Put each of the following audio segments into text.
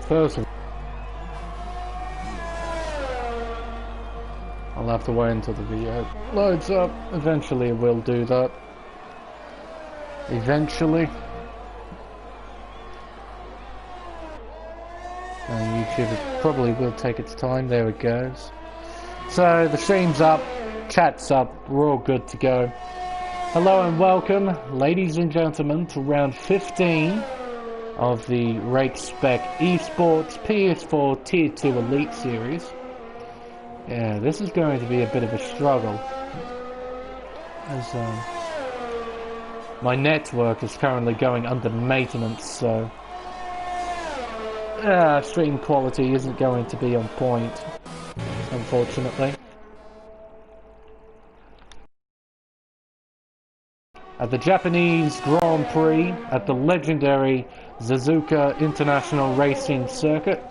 First of all, I'll have to wait until the video loads up. Eventually it will do that. Eventually. And YouTube probably will take its time. There it goes. So the stream's up, chat's up, we're all good to go. Hello and welcome, ladies and gentlemen, to round 15 of the Race Spec Esports PS4 Tier 2 Elite Series. Yeah, this is going to be a bit of a struggle, as my network is currently going under maintenance, so stream quality isn't going to be on point, unfortunately. At the Japanese Grand Prix at the legendary Suzuka International Racing Circuit,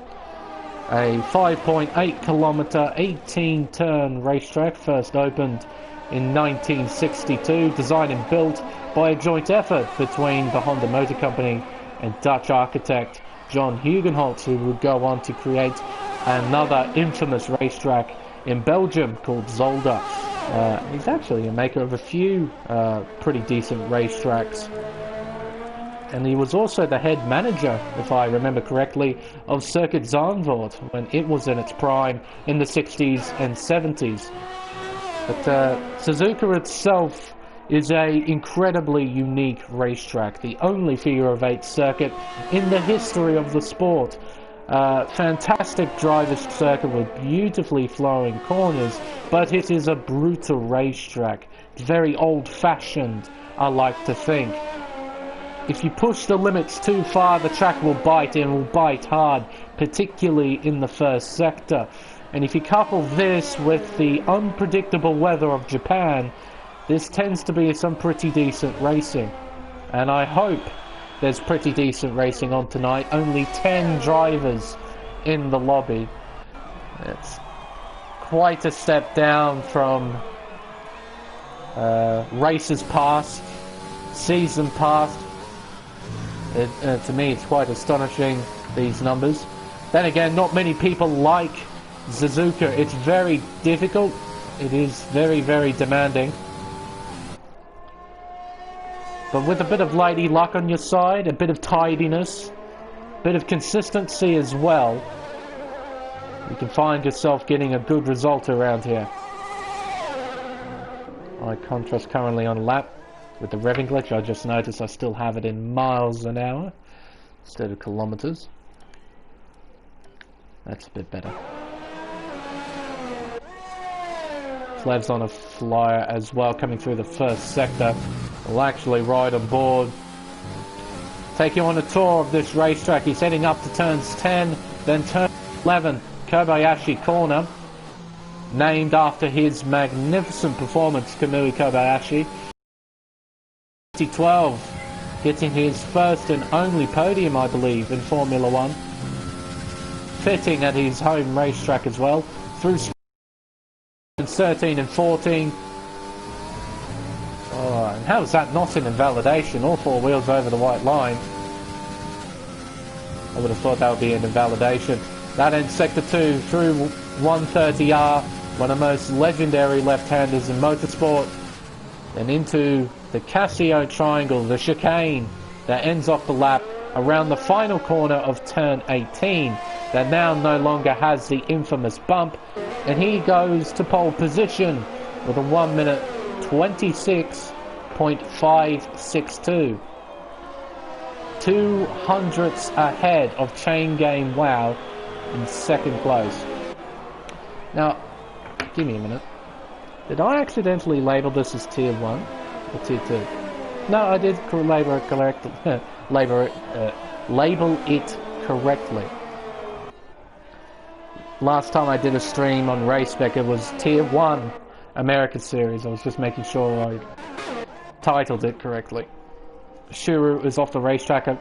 a 5.8 kilometer, 18 turn racetrack, first opened in 1962, designed and built by a joint effort between the Honda Motor Company and Dutch architect John Hugenholtz, who would go on to create another infamous racetrack in Belgium called Zolder. He's actually a maker of a few pretty decent racetracks. And he was also the head manager, if I remember correctly, of Circuit Zandvoort when it was in its prime in the 60s and 70s. But Suzuka itself is a incredibly unique racetrack, the only figure of 8 circuit in the history of the sport. Fantastic driver's circuit with beautifully flowing corners, but it is a brutal racetrack. It's very old-fashioned, I like to think. If you push the limits too far, the track will bite, and will bite hard, particularly in the first sector. And if you couple this with the unpredictable weather of Japan, this tends to be some pretty decent racing. And I hope there's pretty decent racing on tonight. Only 10 drivers in the lobby. It's quite a step down from races past, season past. To me, it's quite astonishing, these numbers. Then again, not many people like Suzuka. It's very difficult. It is very, very demanding. But with a bit of lady luck on your side, a bit of tidiness, a bit of consistency as well, you can find yourself getting a good result around here. High contrast currently on lap. With the revving glitch, I just noticed I still have it in miles an hour instead of kilometers. That's a bit better. Flev's on a flyer as well, coming through the first sector. Will actually ride on board. Take you on a tour of this racetrack. He's heading up to turns 10, then turn 11, Kobayashi Corner, named after his magnificent performance, Kamui Kobayashi. 2012, getting his first and only podium, I believe, in Formula One. Fitting at his home racetrack as well. Through 13 and 14. Oh, and how is that not an invalidation? All 4 wheels over the white line. I would have thought that would be an invalidation. That ends Sector 2 through 130R, one of the most legendary left-handers in motorsport. Then into the Casio Triangle, the chicane that ends off the lap around the final corner of turn 18, that now no longer has the infamous bump, and he goes to pole position with a 1 minute 26.562. 200ths ahead of Chain Game Wow in second place. Now, give me a minute. Did I accidentally label this as Tier 1 or Tier 2? No, I did label it correctly. Label it correctly. Last time I did a stream on Race Spec, it was Tier 1 American Series. I was just making sure I titled it correctly. Shuru is off the racetrack, a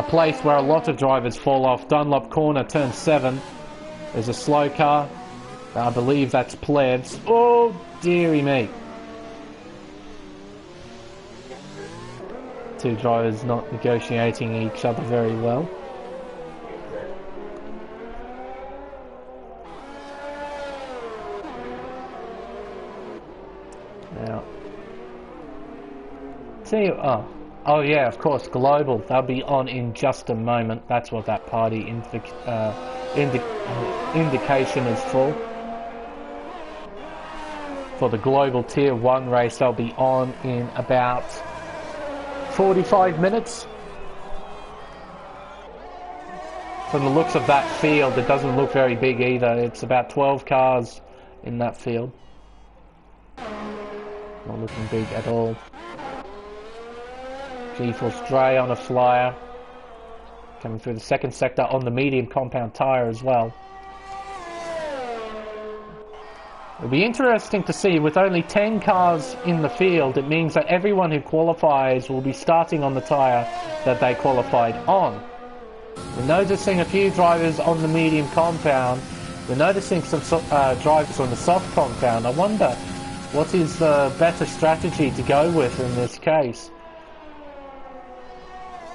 place where a lot of drivers fall off. Dunlop Corner, turn 7. There's a slow car. I believe that's Plebs. Oh, dearie me. 2 drivers not negotiating each other very well. Now, see, oh yeah, of course, global. They'll be on in just a moment. That's what that party indication is for. For the global tier 1 race, they'll be on in about 45 minutes. From the looks of that field, it doesn't look very big either. It's about 12 cars in that field. Not looking big at all. G-Force Dre on a flyer. Coming through the second sector on the medium compound tyre as well. It'll be interesting to see, with only 10 cars in the field, it means that everyone who qualifies will be starting on the tyre that they qualified on. We're noticing a few drivers on the medium compound. We're noticing some drivers on the soft compound. I wonder what is the better strategy to go with in this case.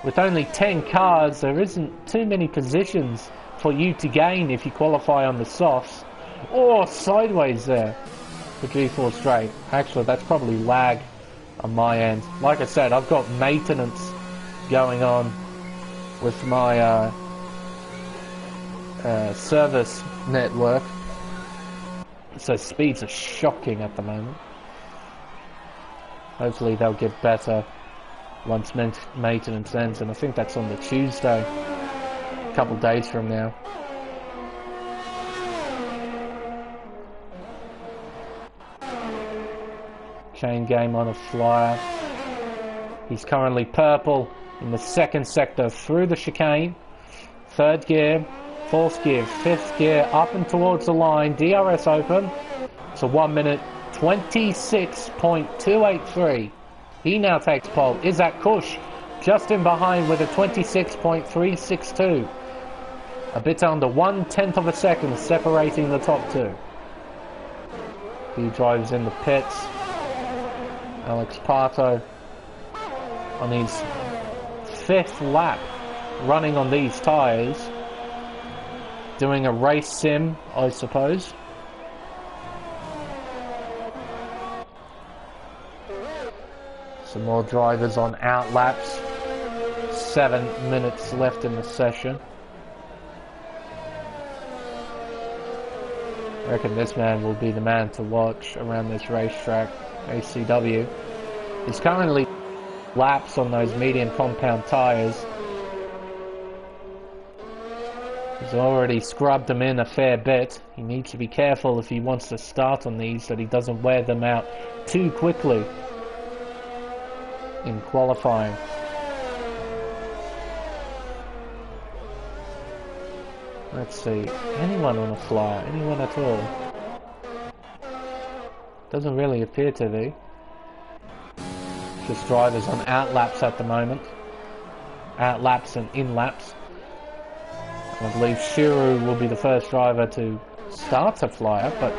With only 10 cars, there isn't too many positions for you to gain if you qualify on the softs. Or sideways there for G4 straight. Actually, that's probably lag on my end. Like I said, I've got maintenance going on with my service network. So speeds are shocking at the moment. Hopefully they'll get better once maintenance ends, and I think that's on the Tuesday, a couple days from now. Chain game on a flyer. He's currently purple in the second sector through the chicane. Third gear, fourth gear, fifth gear, up and towards the line. DRS open. It's a 1 minute 26.283. He now takes pole. Isaac Kush just in behind with a 26.362. A bit under 1/10 of a second separating the top two. He drives in the pits. Alex Parto on his 5th lap running on these tyres, doing a race sim, I suppose. Some more drivers on out laps. 7 minutes left in the session. I reckon this man will be the man to watch around this racetrack. ACW. He's currently laps on those medium compound tyres. He's already scrubbed them in a fair bit. He needs to be careful if he wants to start on these that he doesn't wear them out too quickly in qualifying. Let's see, anyone on a flyer? Anyone at all? Doesn't really appear to be. Just drivers on out laps at the moment. Out laps and in laps. I believe Shiru will be the first driver to start a flyer, but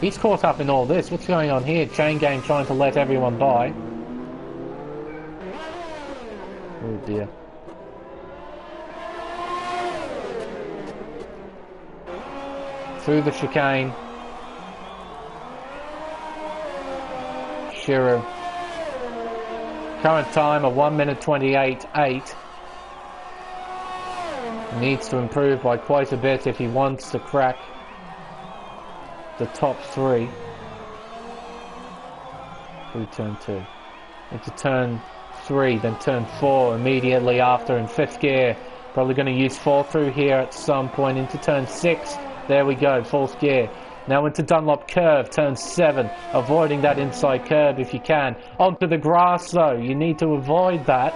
he's caught up in all this. What's going on here? Chain game trying to let everyone by. Oh dear. Through the chicane. Shiru. Current time of 1 minute 28.8. Needs to improve by quite a bit if he wants to crack the top 3. Through turn 2. Into turn 3, then turn 4 immediately after in 5th gear. Probably going to use 4 through here at some point into turn 6. There we go, 4th gear. Now into Dunlop curve, turn 7. Avoiding that inside curve if you can. Onto the grass though, you need to avoid that.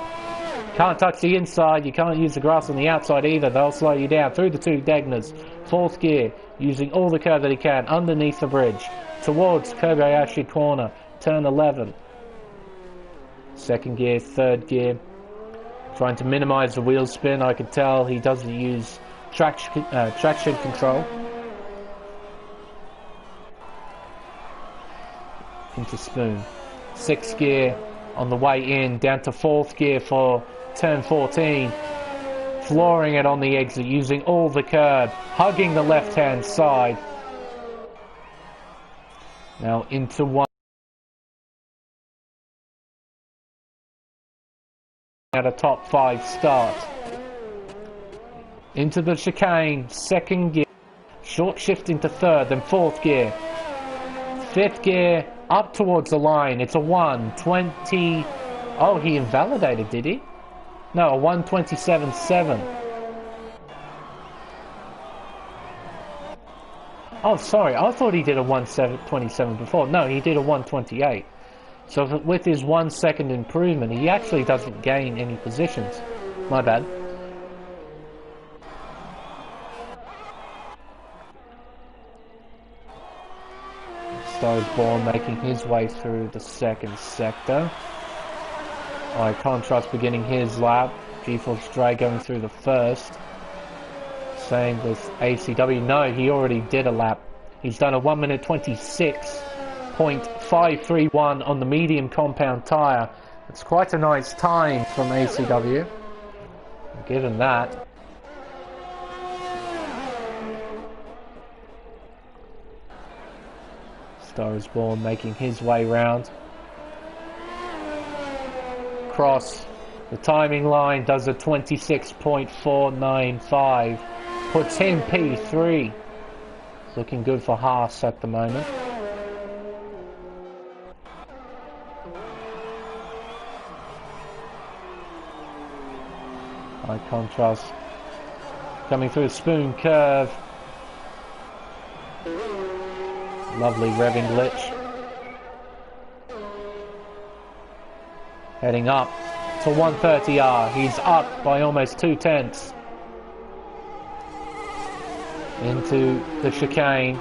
Can't touch the inside, you can't use the grass on the outside either, they'll slow you down. Through the 2 Degners, 4th gear, using all the curve that he can, underneath the bridge. Towards Kobayashi Corner, turn 11. 2nd gear, 3rd gear. Trying to minimize the wheel spin, I could tell he doesn't use traction control. Into spoon. 6th gear on the way in, down to 4th gear for turn 14. Flooring it on the exit, using all the curb, hugging the left hand side. Now into 1. at a top 5 start. Into the chicane, second gear. Short shift into third, then fourth gear. Fifth gear, up towards the line. It's a 1:20. Oh, he invalidated, did he? No, a 1:27.7. Oh, sorry, I thought he did a 1:27 before. No, he did a 1:28. So with his 1 second improvement, he actually doesn't gain any positions. My bad. Stars Born making his way through the second sector. Contrast beginning his lap. G-Force Dre going through the first. Same with ACW. No, he already did a lap. He's done a 1 minute 26.531 on the medium compound tyre. It's quite a nice time from ACW. Given that. Star is Born making his way round. Cross the timing line, does a 26.495. Puts him P3. Looking good for Haas at the moment. High contrast. Coming through a spoon curve. Lovely revving glitch. Heading up to 130R. He's up by almost 2/10. Into the chicane.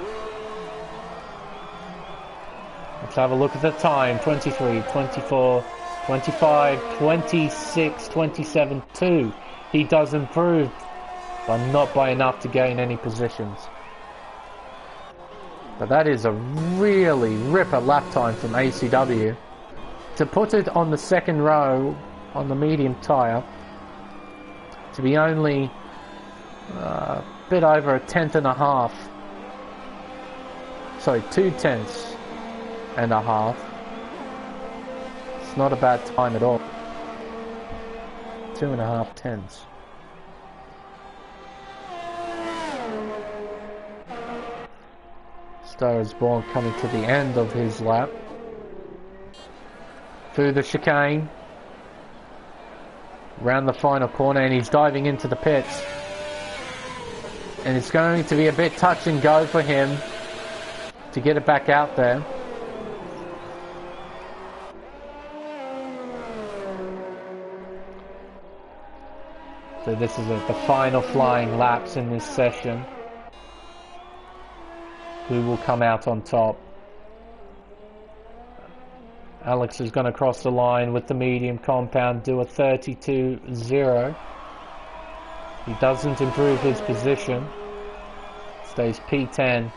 Let's have a look at the time. 23, 24, 25, 26, 27, 2. He does improve, but not by enough to gain any positions. But that is a really ripper lap time from ACW. To put it on the second row on the medium tyre, to be only a bit over a 10.5. Sorry, 2/10.5. It's not a bad time at all. 2.5 tenths. Star is Born coming to the end of his lap. Through the chicane. Round the final corner, and he's diving into the pits. And it's going to be a bit touch and go for him to get it back out there. So this is the final flying laps in this session. Who will come out on top? Alex is going to cross the line with the medium compound, do a 32.0. He doesn't improve his position. Stays P10.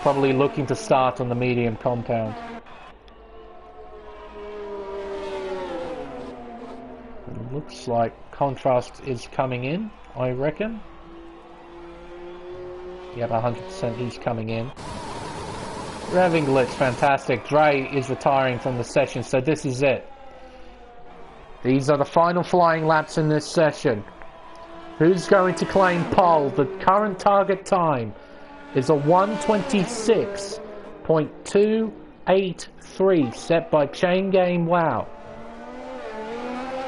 Probably looking to start on the medium compound. It looks like Contrast is coming in, I reckon. Yep, 100% he's coming in. Revving glitch, fantastic. Dre is retiring from the session, so this is it. These are the final flying laps in this session. Who's going to claim pole? The current target time is a 1:26.283 set by Chain Game Wow.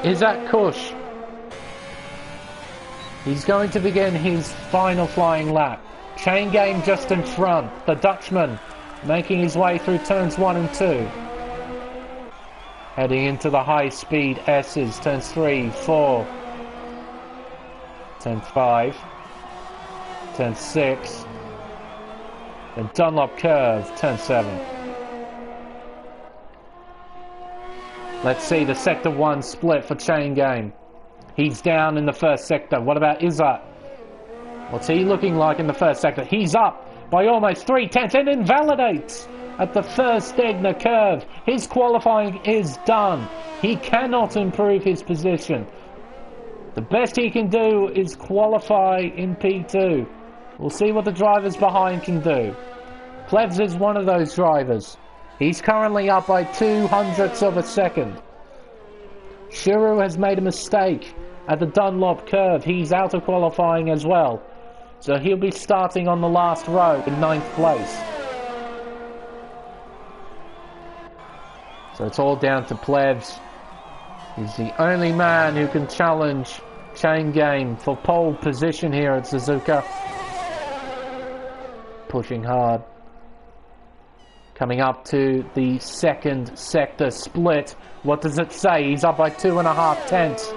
Is that Kush? He's going to begin his final flying lap. Chain Game just in front. The Dutchman making his way through turns 1 and 2. Heading into the high speed S's. Turns 3, 4. Turn 5. Turn 6. Then Dunlop curve. Turn 7. Let's see the sector 1 split for Chain Game. He's down in the first sector. What about Izzat? What's he looking like in the first sector? He's up by almost 3/10 and invalidates at the first Stegner curve. His qualifying is done. He cannot improve his position. The best he can do is qualify in P2. We'll see what the drivers behind can do. Plebs is one of those drivers. He's currently up by 0.02 of a second. Shuru has made a mistake at the Dunlop curve. He's out of qualifying as well. So he'll be starting on the last row in 9th place. So it's all down to Plebs. He's the only man who can challenge Chain Game for pole position here at Suzuka. Pushing hard. Coming up to the 2nd sector split. What does it say? He's up by 2.5 tenths.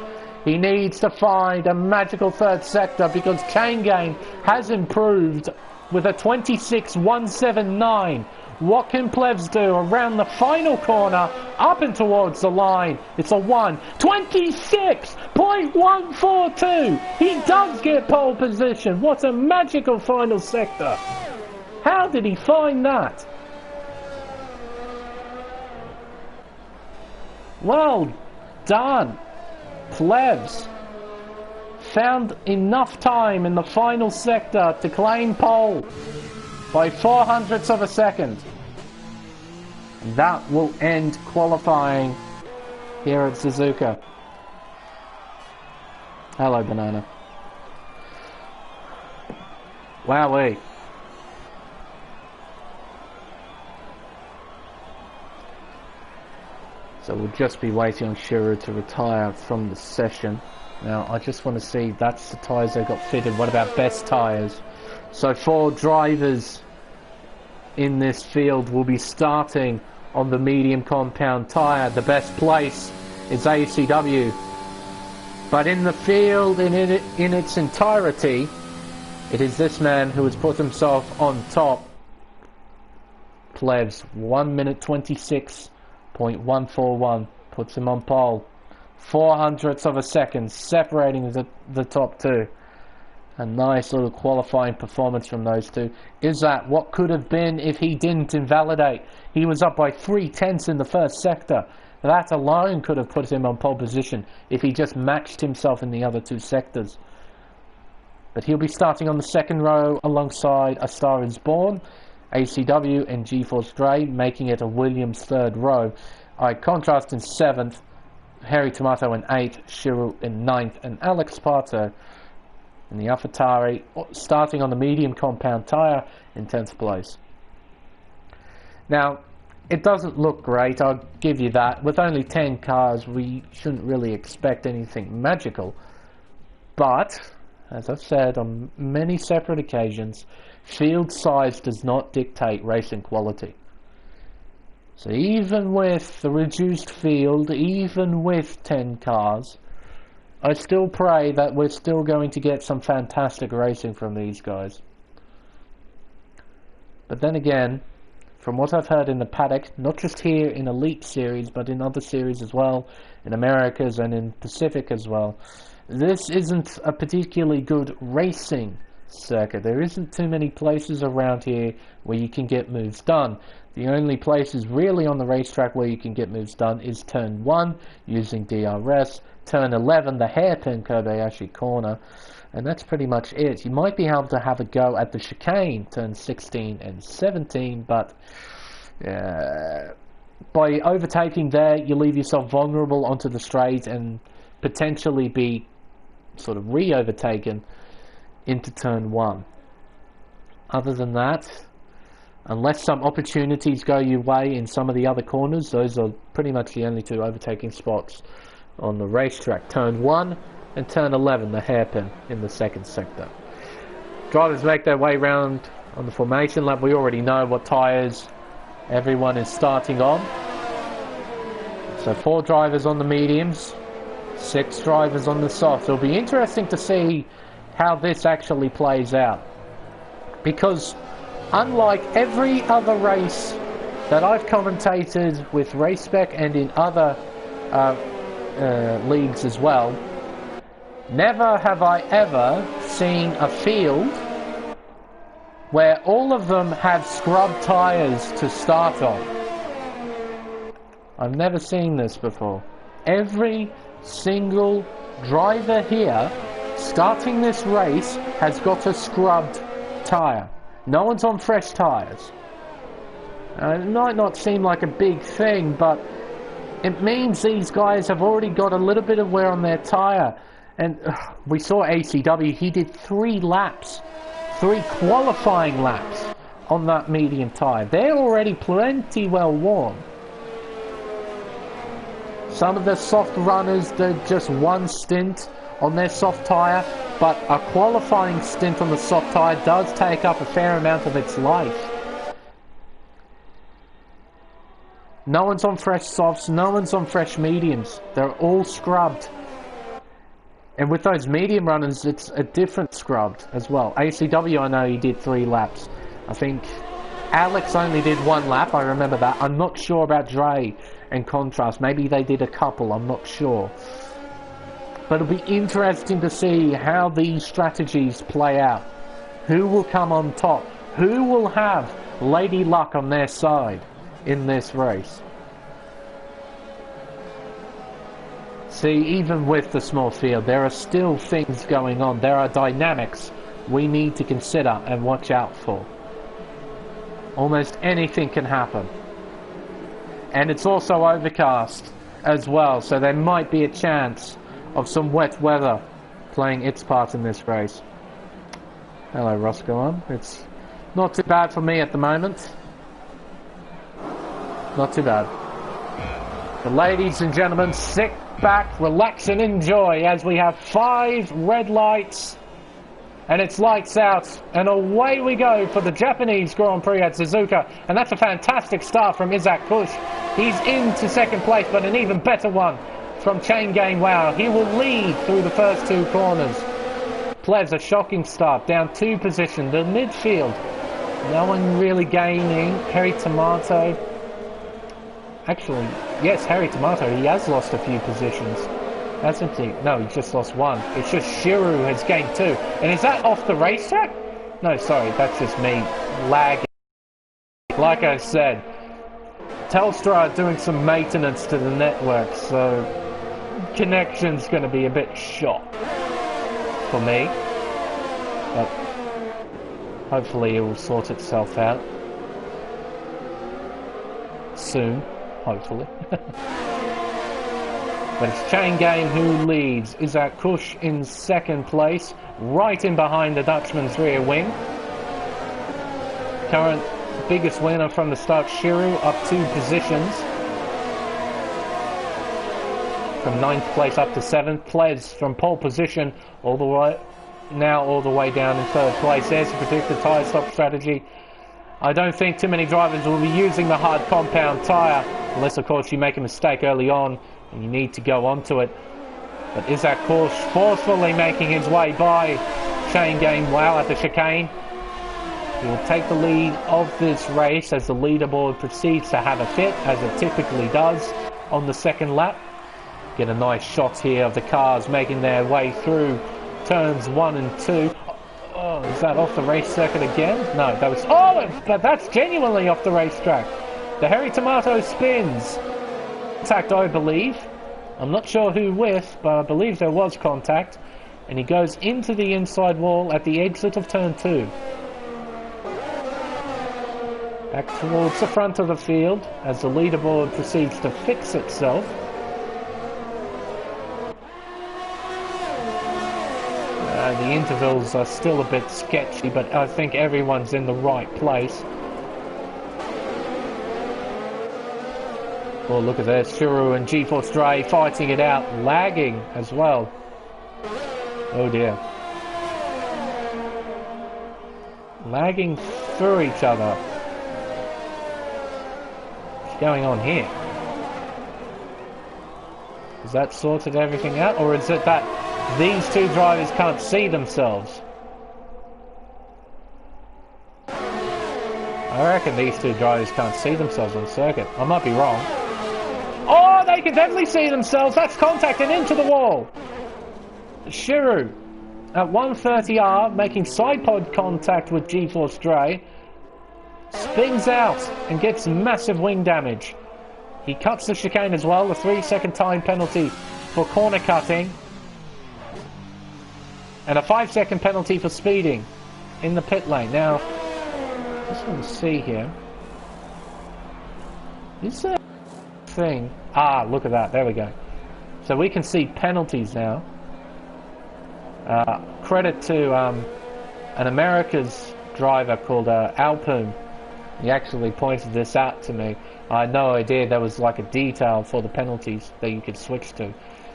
He needs to find a magical 3rd sector because Chain Game has improved with a 26.179. What can Plebs do around the final corner, up and towards the line? It's a 26.142. He does get pole position. What a magical final sector. How did he find that? Well done, Plebs. Found enough time in the final sector to claim pole by 0.04 of a second. And that will end qualifying here at Suzuka. Hello, Banana. Wowee. So we'll just be waiting on Shiro to retire from the session. Now, I just want to see, that's the tyres that got fitted. What about best tyres? So 4 drivers in this field will be starting on the medium compound tyre. The best place is ACW. But in the field, in its entirety, it is this man who has put himself on top. Plebs, 1 minute 26.141 puts him on pole. 0.04 of a second separating the top two. A nice little qualifying performance from those two. Is that what could have been if he didn't invalidate? He was up by 0.3 in the first sector. That alone could have put him on pole position if he just matched himself in the other 2 sectors. But he'll be starting on the 2nd row alongside A Star Is Born, ACW and GeForce Dre, making it a Williams 3rd row. I contrast in 7th, Harry Tomato in 8th, Shiro in 9th, and Alex Parto in the AlphaTauri, starting on the medium compound tyre in 10th place. Now, it doesn't look great, I'll give you that. With only 10 cars, we shouldn't really expect anything magical. But, as I've said on many separate occasions, field size does not dictate racing quality. So even with the reduced field, even with 10 cars, I still pray that we're still going to get some fantastic racing from these guys. But then again, from what I've heard in the paddock, not just here in Elite Series, but in other series as well, in Americas and in Pacific as well, this isn't a particularly good racing circuit. There isn't too many places around here where you can get moves done. The only places really on the racetrack where you can get moves done is turn 1 using DRS, turn 11 the hairpin Kobayashi Corner, and that's pretty much it. You might be able to have a go at the chicane, turn 16 and 17, but by overtaking there, you leave yourself vulnerable onto the straight and potentially be sort of re-overtaken into turn 1. Other than that, unless some opportunities go your way in some of the other corners, those are pretty much the only 2 overtaking spots on the racetrack. Turn 1 and turn 11, the hairpin in the 2nd sector. Drivers make their way round on the formation lap. We already know what tyres everyone is starting on. So 4 drivers on the mediums, 6 drivers on the softs. It'll be interesting to see how this actually plays out, because unlike every other race that I've commentated with Race Spec and in other leagues as well, never have I ever seen a field where all of them have scrubbed tyres to start on. I've never seen this before. Every single driver here starting this race has got a scrubbed tyre. No one's on fresh tyres. It might not seem like a big thing, but It means these guys have already got a little bit of wear on their tyre. And we saw ACW, he did 3 laps, 3 qualifying laps on that medium tyre. They're already plenty well worn. Some of the soft runners, they're just 1 stint on their soft tyre, but a qualifying stint on the soft tyre does take up a fair amount of its life. No one's on fresh softs, no one's on fresh mediums. They're all scrubbed. And with those medium runners, it's a different scrubbed as well. ACW, I know he did 3 laps. I think Alex only did 1 lap, I remember that. I'm not sure about Dre and Contrast. Maybe they did a couple, I'm not sure. But it'll be interesting to see how these strategies play out. Who will come on top? Who will have Lady Luck on their side in this race? See, even with the small field, there are still things going on. There are dynamics we need to consider and watch out for. Almost anything can happen. And it's also overcast as well, so there might be a chance of some wet weather playing its part in this race. Hello, Roscoe. It's not too bad for me at the moment. Not too bad. But ladies and gentlemen, sit back, relax and enjoy as we have 5 red lights and it's lights out and away we go for the Japanese Grand Prix at Suzuka. And that's a fantastic start from Isaac Kush. He's into 2nd place, but an even better one from Chain Game. Wow, he will lead through the first 2 corners. Plevs, a shocking start, down 2 positions. The midfield, no one really gaining. Harry Tomato, actually, yes, Harry Tomato, he has lost a few positions, hasn't he? No, he just lost 1. It's just Shiru has gained 2. And is that off the racetrack? No, sorry, that's just me lagging. Like I said, Telstra are doing some maintenance to the network, so connection's going to be a bit shot for me. But hopefully it will sort itself out soon. Hopefully. But it's Chain Game who leads. Isaac Kush in 2nd place, right in behind the Dutchman's rear wing. Current biggest winner from the start, Shiru, up 2 positions. From 9th place up to 7th. Ples from pole position all the way down in 3rd place. There's a predicted tyre stop strategy. I don't think too many drivers will be using the hard compound tyre, unless of course you make a mistake early on and you need to go onto it. But Isaac Kush forcefully making his way by Chain Game Wow at the chicane. He will take the lead of this race as the leaderboard proceeds to have a fit, as it typically does on the 2nd lap. Get a nice shot here of the cars making their way through turns 1 and 2. Oh, is that off the race circuit again? No, that was... Oh, but that's genuinely off the racetrack. The Harry Tomato spins. Contact, I believe. I'm not sure who with, but I believe there was contact. And he goes into the inside wall at the exit of turn 2. Back towards the front of the field as the leaderboard proceeds to fix itself. The intervals are still a bit sketchy, but I think everyone's in the right place. Oh, look at this. Shuru and G-Force Dre fighting it out, lagging as well. Oh dear. Lagging through each other. What's going on here? Has that sorted everything out, or is it that these 2 drivers can't see themselves? I reckon these 2 drivers can't see themselves on the circuit. I might be wrong. Oh, they can definitely see themselves. That's contact and into the wall. Shiru at 130R making side pod contact with G-Force Dre. Spins out and gets massive wing damage. He cuts the chicane as well. The 3-second time penalty for corner cutting. And a 5-second penalty for speeding in the pit lane. Now, just want to see here. Is there thing. Ah, look at that. There we go. So we can see penalties now. Credit to an America's driver called Alpoon. He actually pointed this out to me. I had no idea there was like a detail for the penalties that you could switch to.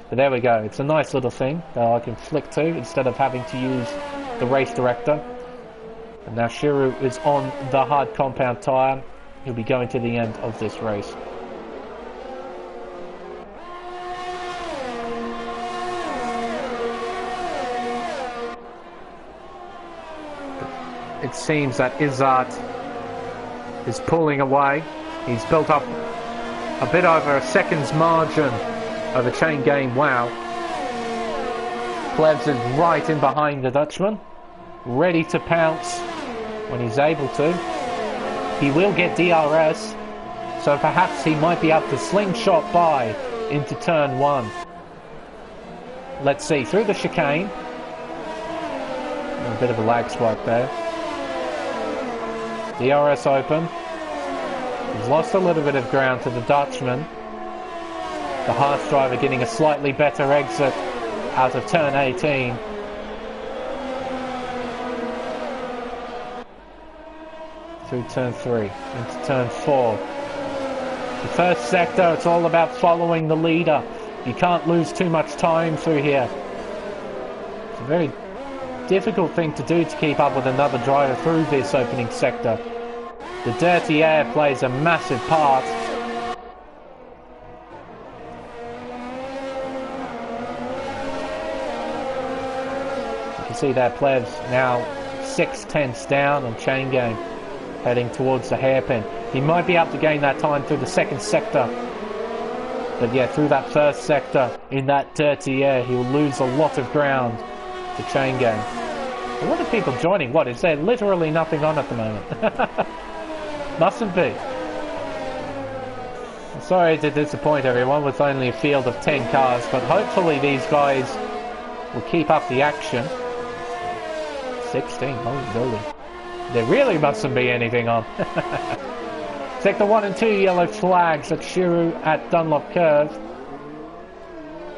But there we go. It's a nice little thing that I can flick to instead of having to use the race director. And now Shiru is on the hard compound tyre. He'll be going to the end of this race. It seems that Izzat is pulling away. He's built up a bit over a second's margin over Chain Game Wow. Plebs is right in behind the Dutchman, ready to pounce when he's able to. He will get DRS, so perhaps he might be able to slingshot by into turn 1. Let's see, through the chicane. A bit of a lag spot there. DRS open. He's lost a little bit of ground to the Dutchman. The Haas driver getting a slightly better exit out of turn 18. Through turn 3 into turn 4. The first sector, it's all about following the leader. You can't lose too much time through here. It's a very difficult thing to do to keep up with another driver through this opening sector. The dirty air plays a massive part. You can see that Plebs now 6/10 down on Chain Game, heading towards the hairpin. He might be able to gain that time through the second sector. But yeah, through that first sector, in that dirty air, he will lose a lot of ground to Chain Game. A lot of people joining. What, is there literally nothing on at the moment? Mustn't be. I'm sorry to disappoint everyone with only a field of 10 cars, but hopefully these guys will keep up the action. 16, holy moly. There really mustn't be anything on. Sector 1 and 2 yellow flags at Shiru at Dunlop Curve.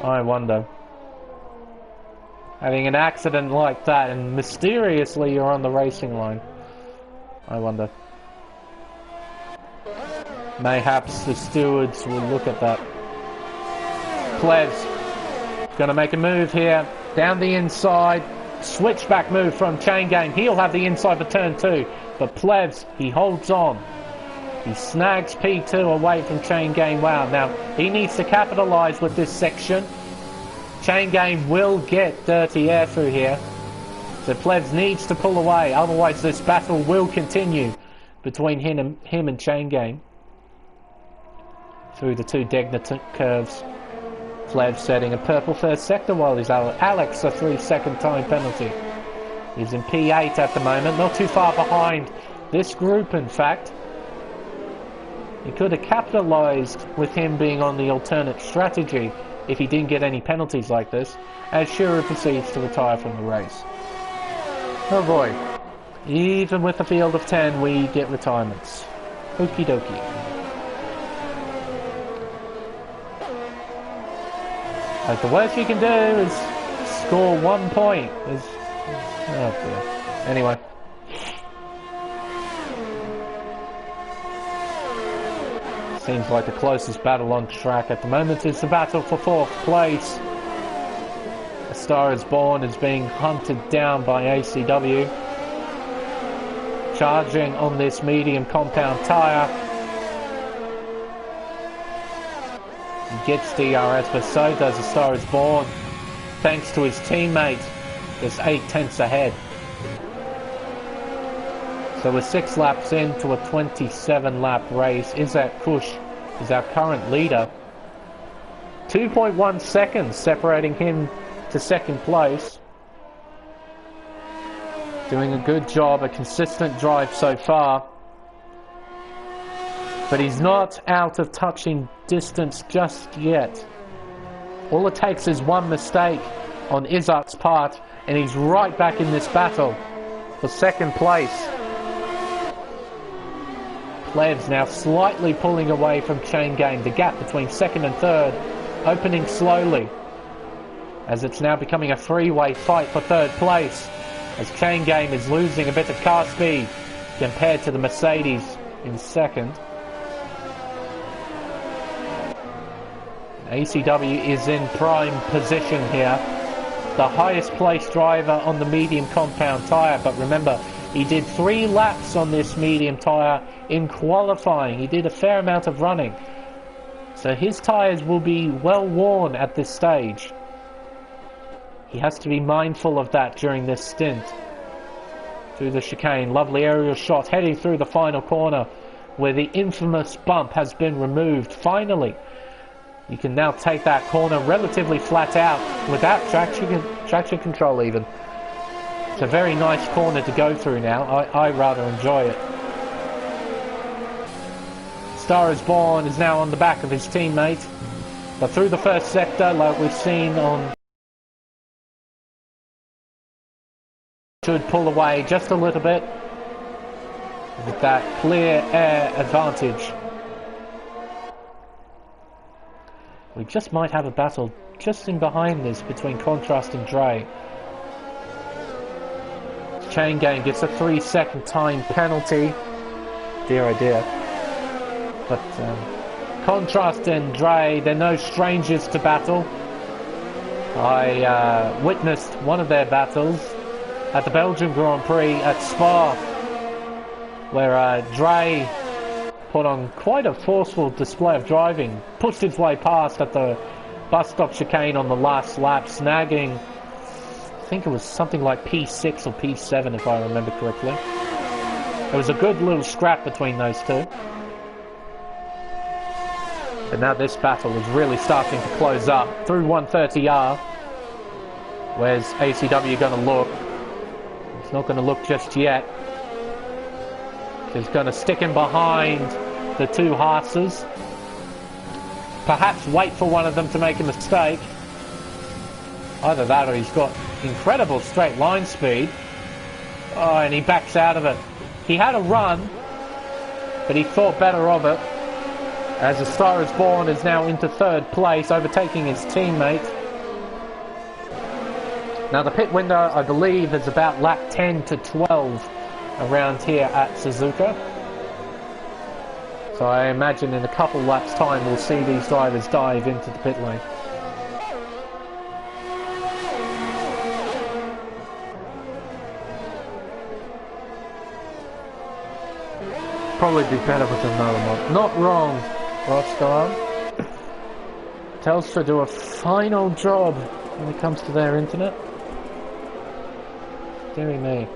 I wonder. Having an accident like that and mysteriously you're on the racing line. I wonder. Mayhaps the stewards will look at that. Plebs gonna make a move here. Down the inside. Switchback move from Chain Game. He'll have the inside for turn 2. But Plebs, he holds on. He snags P2 away from Chain Game Wow. Now, he needs to capitalise with this section. Chain Game will get dirty air through here. So Plebs needs to pull away. Otherwise, this battle will continue between him and Chain Game. Through the two Degner curves. Plebs setting a purple first sector while he's Alex a 3-second time penalty. He's in P8 at the moment, not too far behind this group in fact. He could have capitalised with him being on the alternate strategy if he didn't get any penalties like this, as Shiru proceeds to retire from the race. Oh boy, even with a field of 10 we get retirements. Okie dokie. Like the worst you can do is score 1 point. Oh dear. Anyway. Seems like the closest battle on track at the moment is the battle for 4th place. A Star is Born is being hunted down by ACW. Charging on this medium compound tyre. He gets DRS, but so does A Star is Born. Thanks to his teammate, that's 8/10 ahead. So we're 6 laps into a 27-lap race. Izzat Kush is our current leader. 2.1 seconds separating him to second place. Doing a good job, a consistent drive so far. But he's not out of touching distance just yet. All it takes is one mistake on Izzat's part, and he's right back in this battle for second place. Plebs now slightly pulling away from Chain Gang. The gap between second and third opening slowly, as it's now becoming a three-way fight for third place, as Chain Gang is losing a bit of car speed compared to the Mercedes in second. ACW is in prime position here, the highest placed driver on the medium compound tyre, but remember, he did 3 laps on this medium tyre in qualifying. He did a fair amount of running, so his tyres will be well worn at this stage. He has to be mindful of that during this stint. Through the chicane, lovely aerial shot heading through the final corner where the infamous bump has been removed. Finally, you can now take that corner relatively flat out without traction control even. It's a very nice corner to go through now. I rather enjoy it. Star is Born is now on the back of his teammate, but through the first sector, like we've seen on, should pull away just a little bit with that clear air advantage. We just might have a battle just in behind this between Contrast and Dre. Chain Gang gets a 3-second time penalty. Dear oh dear. But Contrast and Dre, they're no strangers to battle. I witnessed one of their battles at the Belgian Grand Prix at Spa, where Dre put on quite a forceful display of driving, pushed his way past at the bus stop chicane on the last lap, snagging, I think it was something like P6 or P7 if I remember correctly. It was a good little scrap between those two. But now this battle is really starting to close up through 130R. Where's ACW going to look? He's not going to look just yet. He's going to stick him behind the two Haas's. Perhaps wait for one of them to make a mistake. Either that or he's got incredible straight line speed. Oh, and he backs out of it. He had a run, but he thought better of it. As A Star Is Born is now into third place, overtaking his teammate. Now the pit window, I believe, is about lap 10 to 12 around here at Suzuka. So I imagine in a couple laps time we'll see these drivers dive into the pit lane. Probably be better with another one. Not wrong, Roscoe. Telstra do a final job when it comes to their internet. Deary me.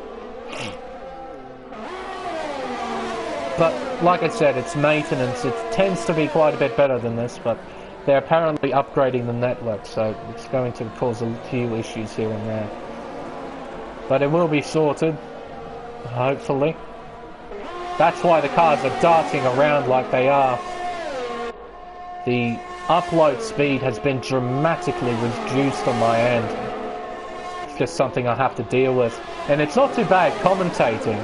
But like I said, it's maintenance. It tends to be quite a bit better than this, but they're apparently upgrading the network, so it's going to cause a few issues here and there. But it will be sorted, hopefully. That's why the cars are darting around like they are. The upload speed has been dramatically reduced on my end. It's just something I have to deal with. And it's not too bad commentating.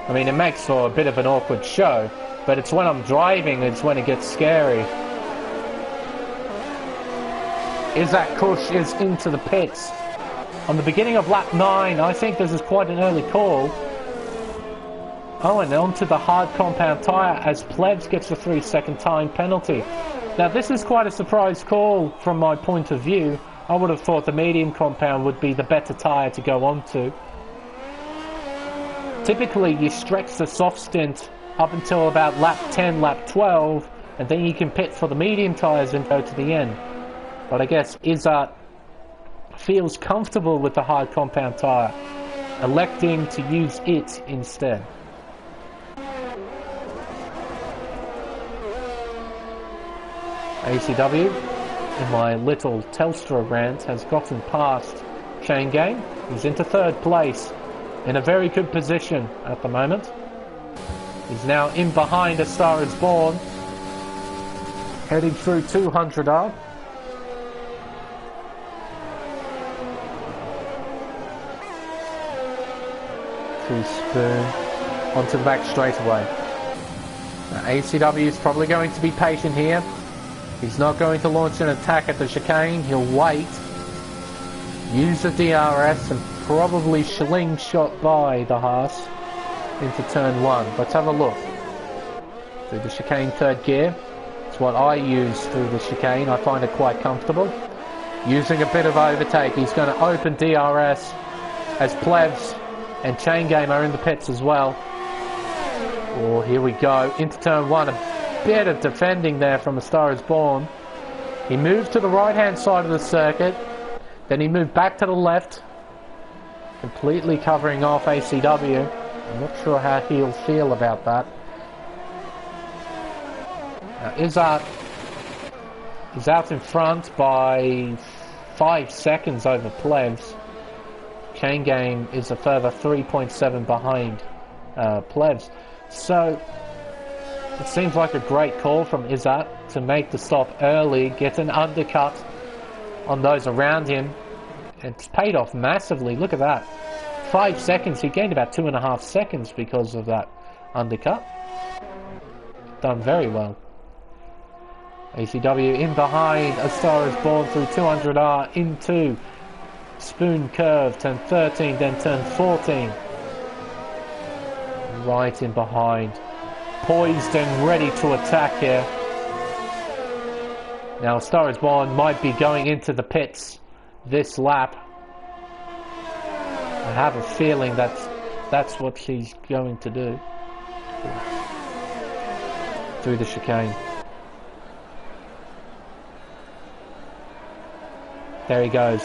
I mean, it makes for a bit of an awkward show, but it's when I'm driving, it's when it gets scary. Isaac Kush is into the pits. On the beginning of lap 9, I think this is quite an early call. Oh, and onto the hard compound tyre as Plebs gets a 3-second time penalty. Now, this is quite a surprise call from my point of view. I would have thought the medium compound would be the better tyre to go on to. Typically, you stretch the soft stint up until about lap 10, lap 12, and then you can pit for the medium tyres and go to the end. But I guess Izzat feels comfortable with the hard compound tyre, electing to use it instead. ACW, in my little Telstra rant, has gotten past Chain Gang. He's into third place, in a very good position at the moment. He's now in behind A Star Is Born, heading through 200R. Through Spoon, onto the back straightaway. ACW is probably going to be patient here. He's not going to launch an attack at the chicane. He'll wait, use the DRS, and probably slingshot by the Haas into turn 1. Let's have a look. Through the chicane, third gear. It's what I use through the chicane. I find it quite comfortable. Using a bit of overtake, he's going to open DRS as Plebs and Chain Game are in the pits as well. Oh, here we go. Into turn 1. A bit of defending there from A Star Is Born. He moved to the right-hand side of the circuit. Then he moved back to the left, completely covering off ACW. I'm not sure how he'll feel about that. Izzat is out in front by 5 seconds over Plebs. Chain Game is a further 3.7 behind Plebs. So it seems like a great call from Izzat to make the stop early, get an undercut on those around him. It's paid off massively. Look at that. 5 seconds. He gained about 2.5 seconds because of that undercut. Done very well. ACW in behind. A Star Is Born through 200R into Spoon Curve. Turn 13, then turn 14. Right in behind. Poised and ready to attack here. Now A Star Is Born might be going into the pits this lap. I have a feeling that's what she's going to do. Through the chicane. There he goes.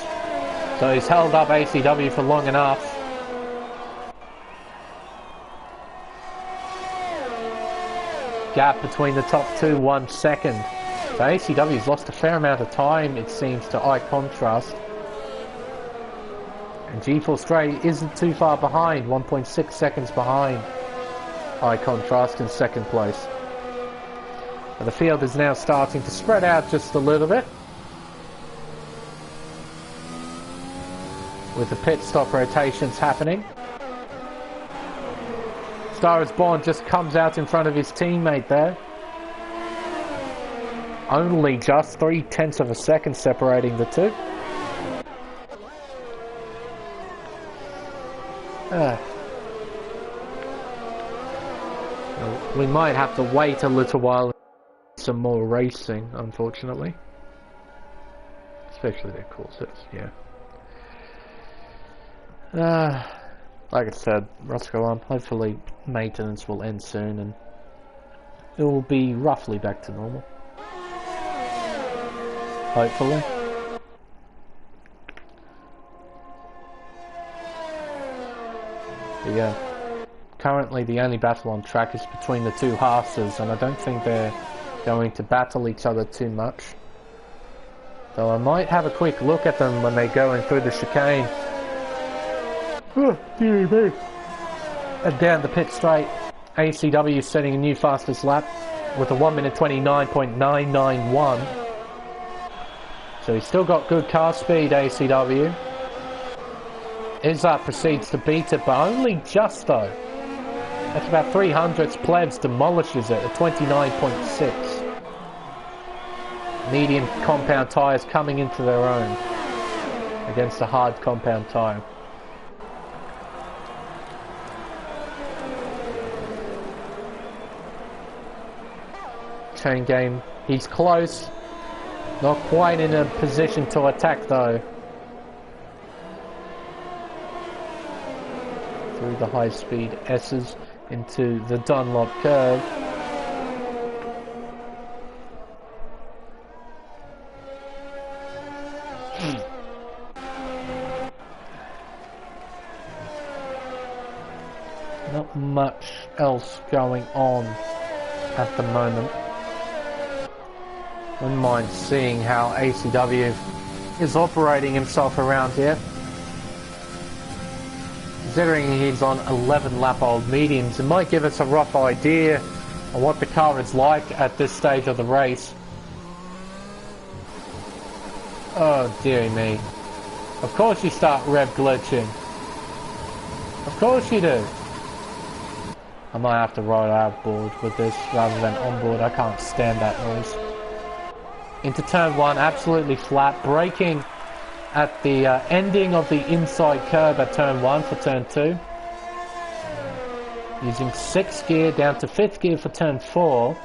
So he's held up ACW for long enough. Gap between the top two, 1 second. So ACW's lost a fair amount of time, it seems, to Eye Contrast. And G-Force Stray isn't too far behind, 1.6 seconds behind Eye Contrast in second place. But the field is now starting to spread out just a little bit, with the pit stop rotations happening. Star Is Born just comes out in front of his teammate there. Only just 0.3 of a second separating the two. We might have to wait a little while for some more racing, unfortunately. Especially their courses, yeah. Like I said, Roscoe on. Hopefully maintenance will end soon and it will be roughly back to normal. Hopefully. But yeah, currently the only battle on track is between the two Haases, and I don't think they're going to battle each other too much. Though I might have a quick look at them when they go in through the chicane. Oh, dear me. And down the pit straight, ACW setting a new fastest lap with a 1 minute 29.991. So he's still got good car speed, ACW. Izzat proceeds to beat it, but only just though. That's about 300. Plebs demolishes it at 29.6. Medium compound tyres coming into their own against a hard compound tyre. Chain Game, he's close. Not quite in a position to attack though. Through the high speed S's into the Dunlop curve. Not much else going on at the moment. Wouldn't mind seeing how ACW is operating himself around here. Considering he's on 11 lap old mediums, it might give us a rough idea of what the car is like at this stage of the race. Oh dearie me. Of course you start rev glitching. Of course you do. I might have to ride outboard with this rather than onboard. I can't stand that noise. Into turn 1, absolutely flat, braking at the ending of the inside curb at turn 1 for turn 2. Using 6th gear down to 5th gear for turn 4.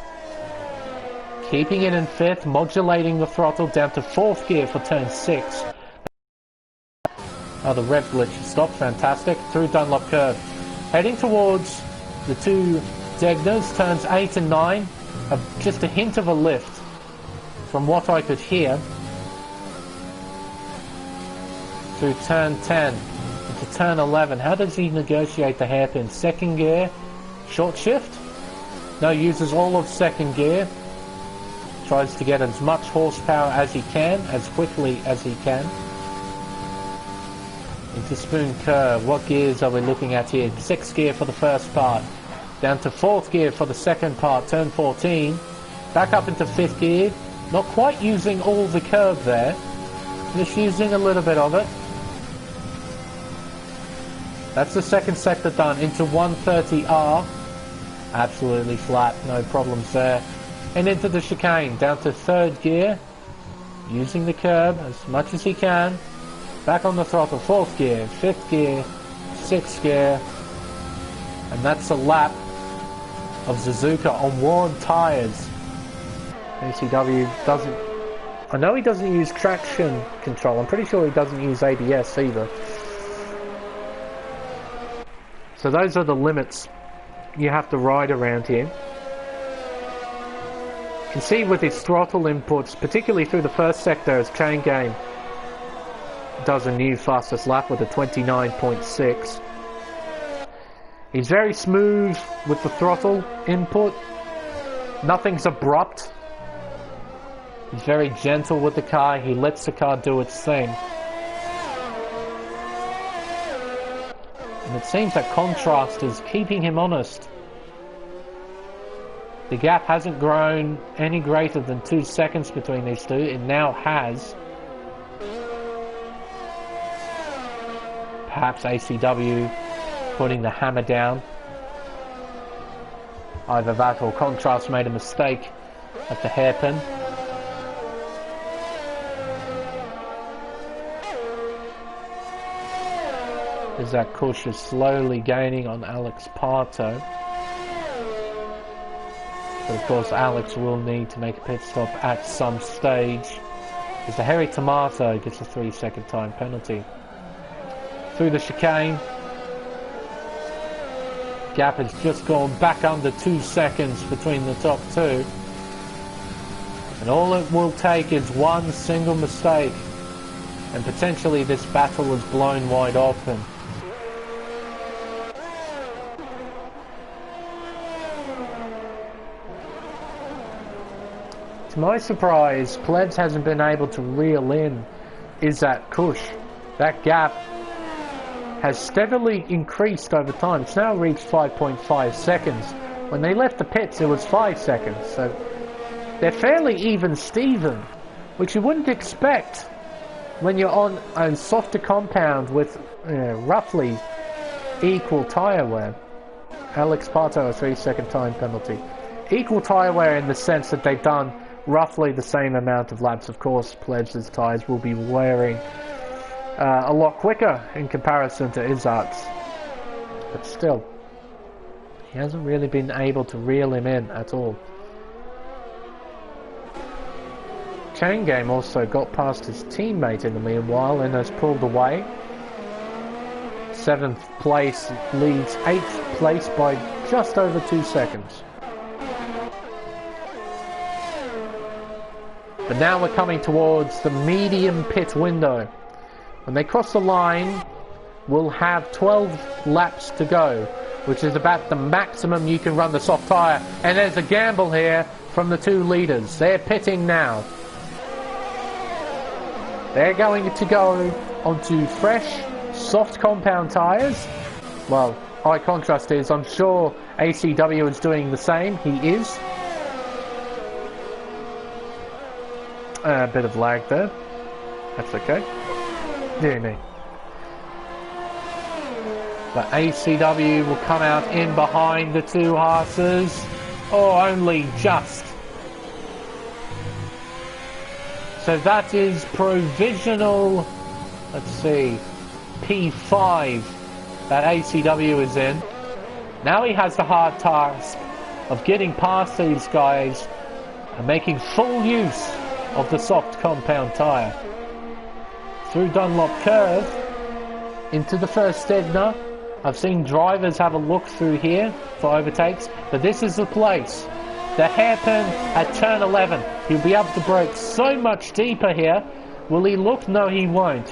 Keeping it in 5th, modulating the throttle down to 4th gear for turn 6. Oh, the rev glitch stopped, fantastic. Through Dunlop curve. Heading towards the two Degners, turns 8 and 9. Just a hint of a lift from what I could hear. Through turn 10 into turn 11. How does he negotiate the hairpin? 2nd gear, short shift? No, uses all of 2nd gear. Tries to get as much horsepower as he can, as quickly as he can. Into spoon curve. What gears are we looking at here? 6th gear for the first part. Down to 4th gear for the second part, turn 14. Back up into 5th gear. Not quite using all the curve there. Just using a little bit of it. That's the second sector done. Into 130R. Absolutely flat, no problems there. And into the chicane, down to 3rd gear. Using the curb as much as he can. Back on the throttle, 4th gear, 5th gear, 6th gear. And that's a lap of Suzuka on worn tyres. ACW doesn't... I know he doesn't use traction control. I'm pretty sure he doesn't use ABS either. So those are the limits you have to ride around here. You can see with his throttle inputs, particularly through the first sector, as Chain Game does a new fastest lap with a 29.6. He's very smooth with the throttle input. Nothing's abrupt. He's very gentle with the car. He lets the car do its thing. And it seems that contrast is keeping him honest. The gap hasn't grown any greater than 2 seconds between these two. It now has. Perhaps ACW putting the hammer down. Either that or Contrast made a mistake at the hairpin. As that Kush is slowly gaining on Alex Parto. But of course Alex will need to make a pit stop at some stage, as the Hairy Tomato gets a 3-second time penalty. Through the chicane, gap has just gone back under 2 seconds between the top two, and all it will take is one single mistake and potentially this battle is blown wide open. To my surprise, Plebs hasn't been able to reel in Izzat Kush. That gap has steadily increased over time. It's now reached 5.5 seconds. When they left the pits, it was 5 seconds. So they're fairly even Steven, which you wouldn't expect when you're on a softer compound with roughly equal tyre wear. Alex Parto, a 3-second time penalty. Equal tyre wear in the sense that they've done roughly the same amount of laps. Of course, Plebs' tyres will be wearing a lot quicker in comparison to Izzat's. But still, he hasn't really been able to reel him in at all. Chain Game also got past his teammate in the meanwhile and has pulled away. 7th place leads 8th place by just over 2 seconds. But now we're coming towards the medium pit window. When they cross the line, we'll have 12 laps to go, which is about the maximum you can run the soft tyre. And there's a gamble here from the two leaders. They're pitting now. They're going to go onto fresh, soft compound tyres. Well, high contrast is, I'm sure ACW is doing the same. He is. A bit of lag there. That's okay. Dear me. But ACW will come out in behind the two horses. Or only just. So that is provisional, let's see, P5 that ACW is in. Now he has the hard task of getting past these guys and making full use of the soft compound tyre. Through Dunlop Curve, into the first Stegner. I've seen drivers have a look through here for overtakes, but this is the place. The hairpin at turn 11. He'll be able to brake so much deeper here. Will he look? No, he won't.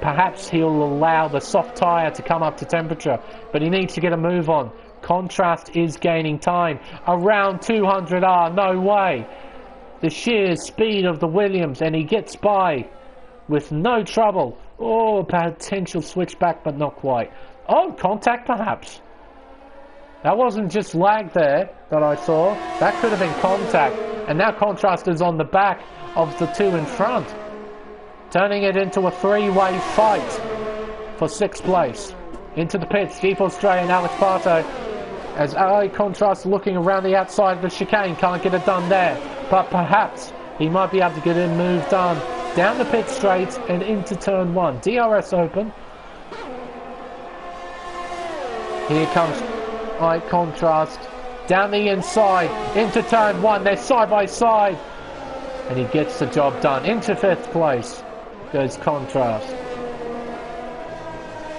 Perhaps he'll allow the soft tyre to come up to temperature, but he needs to get a move on. Contrast is gaining time. Around 200R, no way. The sheer speed of the Williams, and he gets by with no trouble. Oh, potential switchback, but not quite. Oh, contact perhaps. That wasn't just lag there that I saw. That could have been contact. And now Contrast is on the back of the two in front, turning it into a three-way fight for 6th place. Into the pits, G-Force Dre and Alex Pato, as Contrast looking around the outside of the chicane, can't get it done there. But perhaps he might be able to get a move done down the pit straight and into turn 1. DRS open. Here comes Contrast down the inside into turn 1. They're side by side, and he gets the job done. Into 5th place goes Contrast.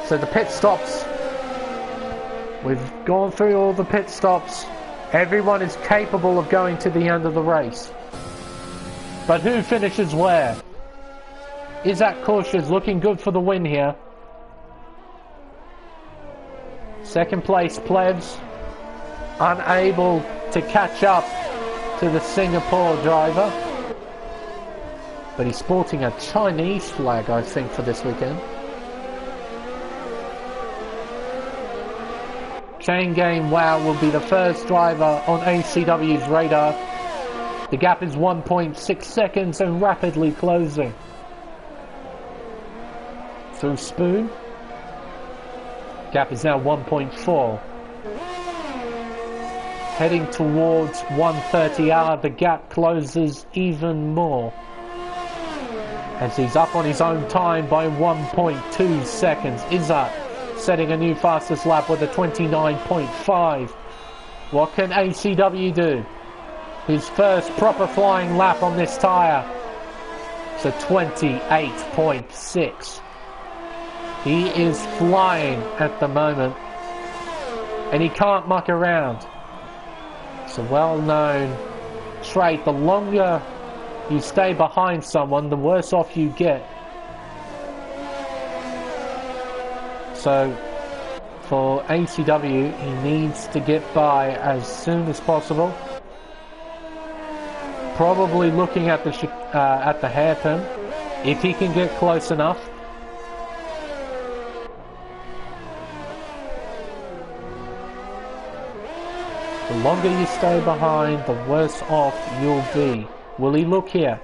So the pit stops. We've gone through all the pit stops. Everyone is capable of going to the end of the race. But who finishes where? Isaac Kush is looking good for the win here. 2nd place, Plebs, unable to catch up to the Singapore driver. But he's sporting a Chinese flag, I think, for this weekend. Chain Game Wow will be the first driver on ACW's radar. The gap is 1.6 seconds and rapidly closing. Through Spoon. Gap is now 1.4. Heading towards 130R, the gap closes even more, as he's up on his own time by 1.2 seconds. Izzat setting a new fastest lap with a 29.5. What can ACW do? His first proper flying lap on this tyre. It's a 28.6. He is flying at the moment, and he can't muck around. It's a well-known trait. The longer you stay behind someone, the worse off you get. So for ACW, he needs to get by as soon as possible. Probably looking at the hairpin, if he can get close enough. The longer you stay behind, the worse off you'll be. Will he look here?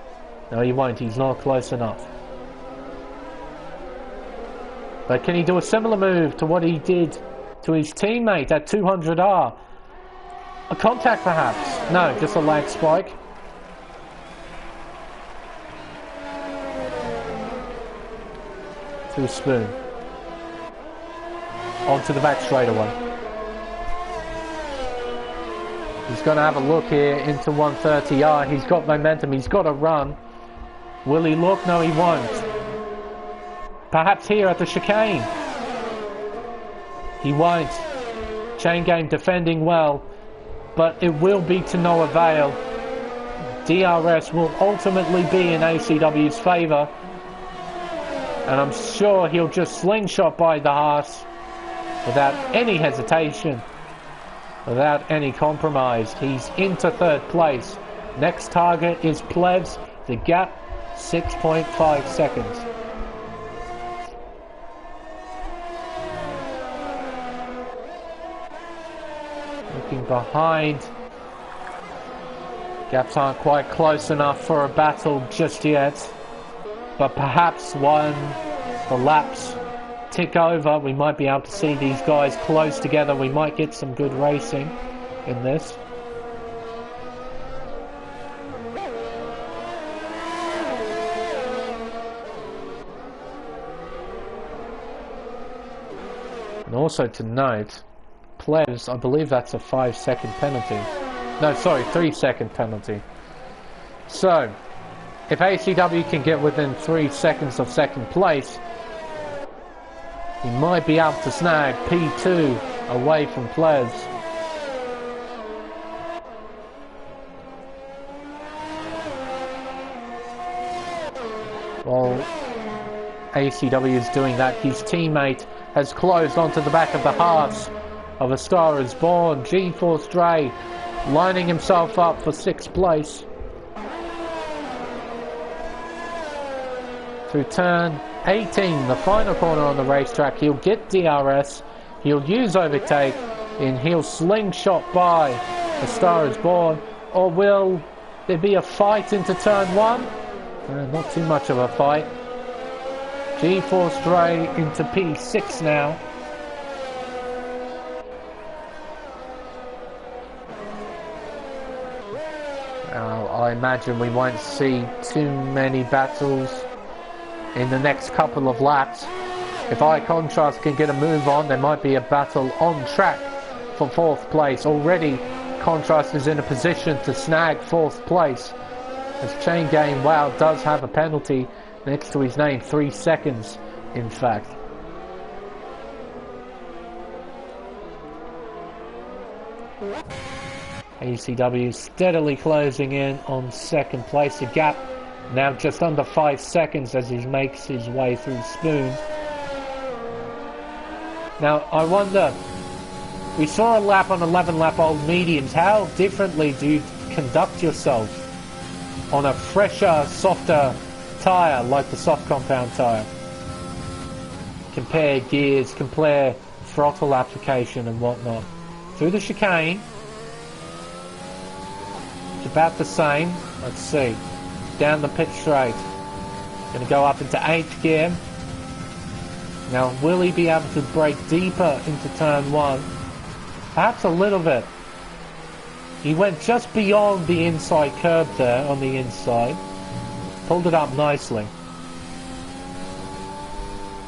No, he won't. He's not close enough. But can he do a similar move to what he did to his teammate at 200R? A contact perhaps? No, just a lag spike. Through Spoon. Onto the back straightaway. He's going to have a look here into 130R. He's got momentum. He's got a run. Will he look? No, he won't. Perhaps here at the chicane. He won't. Chain Game defending well, but it will be to no avail. DRS will ultimately be in ACW's favour, and I'm sure he'll just slingshot by the Haas without any hesitation, without any compromise. He's into 3rd place. Next target is Plebs. The gap 6.5 seconds. Looking behind. Gaps aren't quite close enough for a battle just yet. But perhaps when the laps tick over, we might be able to see these guys close together. We might get some good racing in this. And also to note, Plebs, I believe that's a 5-second penalty. No, sorry, 3-second penalty. So, if ACW can get within 3 seconds of second place, he might be able to snag P2 away from Plebs. While ACW is doing that, his teammate has closed onto the back of the hearts of A Star Is Born. G-Force Dre lining himself up for 6th place. Through turn 18, the final corner on the racetrack, he'll get DRS, he'll use overtake, and he'll slingshot by A Star Is Born. Or will there be a fight into turn 1? Not too much of a fight. G-Force Dre into P6 now. I imagine we won't see too many battles in the next couple of laps. If iContrast can get a move on, there might be a battle on track for 4th place. Already, Contrast is in a position to snag 4th place, as Chain Game Wow does have a penalty next to his name, 3 seconds in fact. ACW steadily closing in on 2nd place, a gap now just under 5 seconds as he makes his way through Spoon. Now I wonder, we saw a lap on 11 lap old mediums. How differently do you conduct yourself on a fresher, softer tyre like the soft compound tyre? Compare gears, compare throttle application and whatnot. Through the chicane, it's about the same. Let's see. Down the pit straight. Going to go up into 8th gear. Now, will he be able to brake deeper into turn 1? Perhaps a little bit. He went just beyond the inside curb there on the inside. Pulled it up nicely.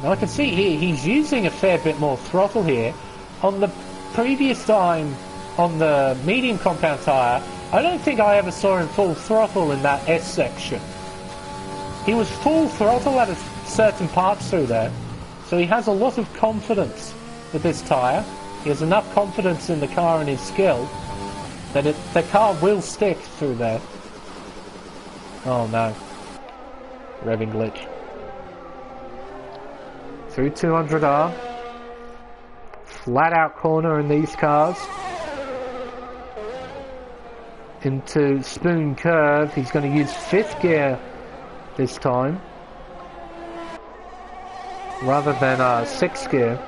Now I can see here he's using a fair bit more throttle here. On the previous time on the medium compound tyre, I don't think I ever saw him full throttle in that S section. He was full throttle at certain parts through there, so he has a lot of confidence with this tyre. He has enough confidence in the car and his skill that the car will stick through there. Oh no. Revving glitch. Through 200R. Flat out corner in these cars. Into Spoon curve. He's going to use 5th gear this time, rather than 6th gear.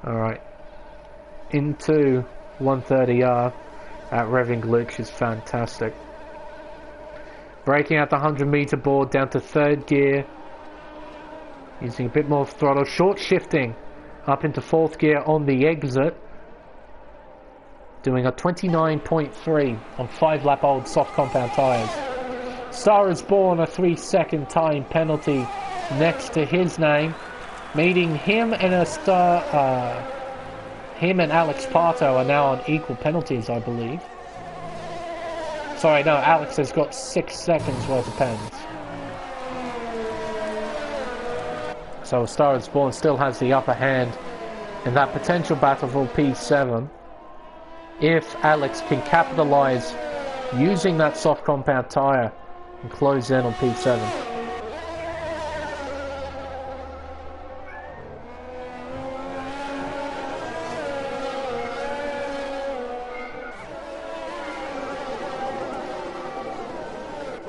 Alright. Into 130R. That revving glitch is fantastic. Braking out the 100-meter board down to 3rd gear. Using a bit more throttle. Short shifting up into 4th gear on the exit. Doing a 29.3 on 5-lap old soft compound tyres. Star Is Born, a 3-second time penalty next to his name. Meeting him and him and Alex Parto are now on equal penalties, I believe. Sorry, no, Alex has got 6 seconds worth of pens. So Star Is Born still has the upper hand in that potential battle for P7. If Alex can capitalise using that soft compound tyre and close in on P7.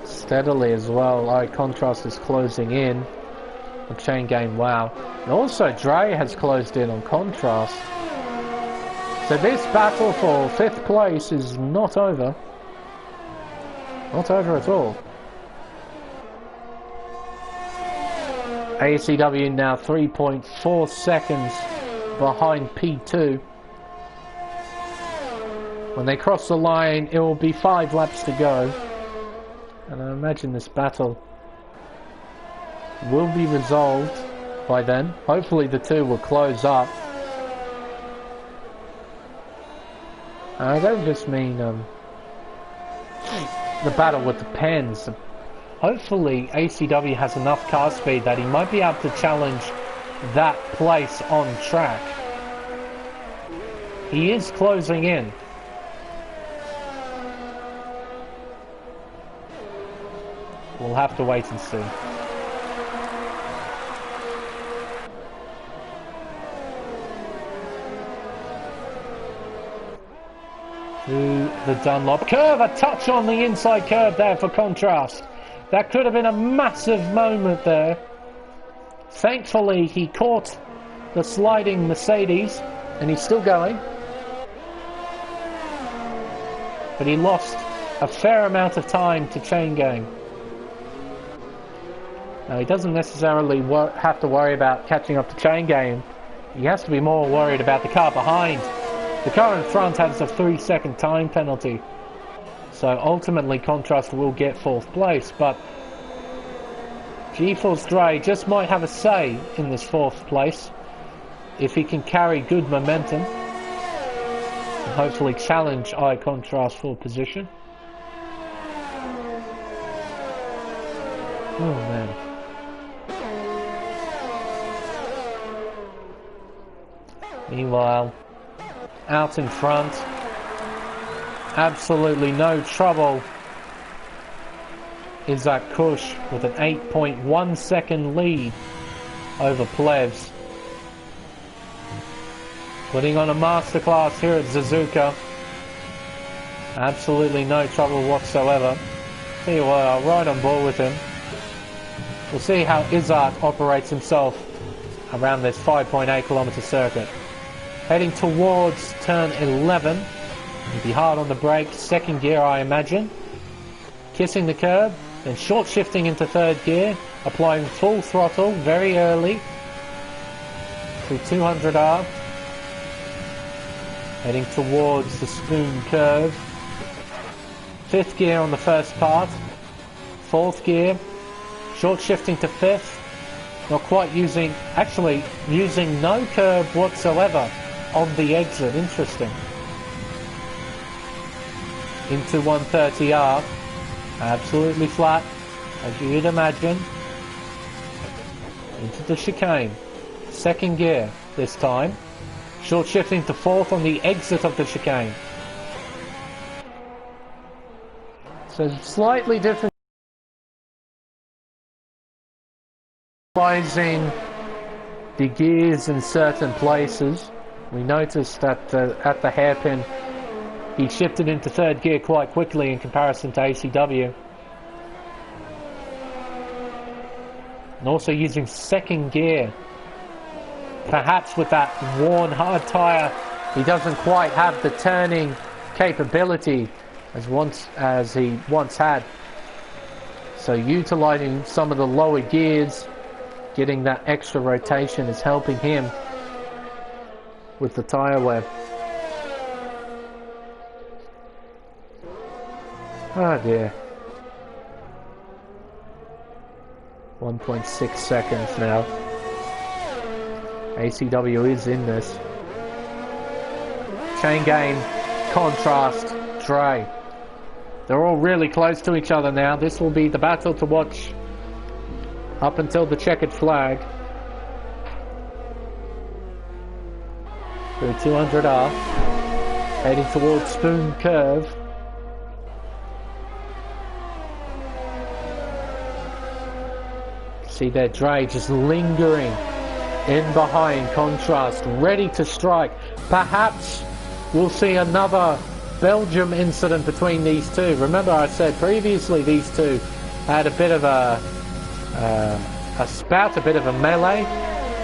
Steadily as well, iContrast is closing in on Chain Game Wow. And also Dre has closed in on Contrast. So this battle for 5th place is not over. Not over at all. ACW now 3.4 seconds behind P2. When they cross the line, it will be 5 laps to go. And I imagine this battle will be resolved by then. Hopefully the two will close up. I don't just mean the battle with the pens. Hopefully ACW has enough car speed that he might be able to challenge that place on track. He is closing in. We'll have to wait and see. To the Dunlop curve, a touch on the inside curve there for contrast. That could have been a massive moment there. Thankfully he caught the sliding Mercedes and he's still going. But he lost a fair amount of time to chain gang. Now he doesn't necessarily have to worry about catching up to chain gang. He has to be more worried about the car behind. The car in front has a 3-second time penalty. So ultimately Contrast will get 4th place, but GeForce Dre just might have a say in this 4th place if he can carry good momentum and hopefully challenge iContrast for position. Oh man. Meanwhile, out in front, absolutely no trouble, is that Kush with an 8.1 second lead over Plebs. Putting on a masterclass here at Suzuka. Absolutely no trouble whatsoever. Tell you what, I'll ride on board with him. We'll see how Izzard operates himself around this 5.8 kilometer circuit. Heading towards turn 11. He'll be hard on the brakes, 2nd gear I imagine. Kissing the curb, then short shifting into 3rd gear, applying full throttle very early through 200R. Heading towards the spoon curve. 5th gear on the first part. 4th gear, short shifting to 5th. Not quite using, actually using no curb whatsoever on the exit. Interesting. Into 130R, absolutely flat as you'd imagine. Into the chicane, 2nd gear this time, short shifting to 4th on the exit of the chicane. So slightly different, utilizing the gears in certain places. We noticed that at the hairpin he shifted into 3rd gear quite quickly in comparison to ACW. And also using 2nd gear. Perhaps with that worn hard tyre, he doesn't quite have the turning capability as he once had. So utilizing some of the lower gears, getting that extra rotation is helping him with the tyre wear. Oh dear. 1.6 seconds now. ACW is in this. Chain game, Contrast, Dre. They're all really close to each other now. This will be the battle to watch up until the checkered flag. Through 200R. Heading towards Spoon Curve. See there, Dre just lingering in behind Contrast, ready to strike. Perhaps we'll see another Belgium incident between these two. Remember I said previously these two had a bit of a spout, a bit of a melee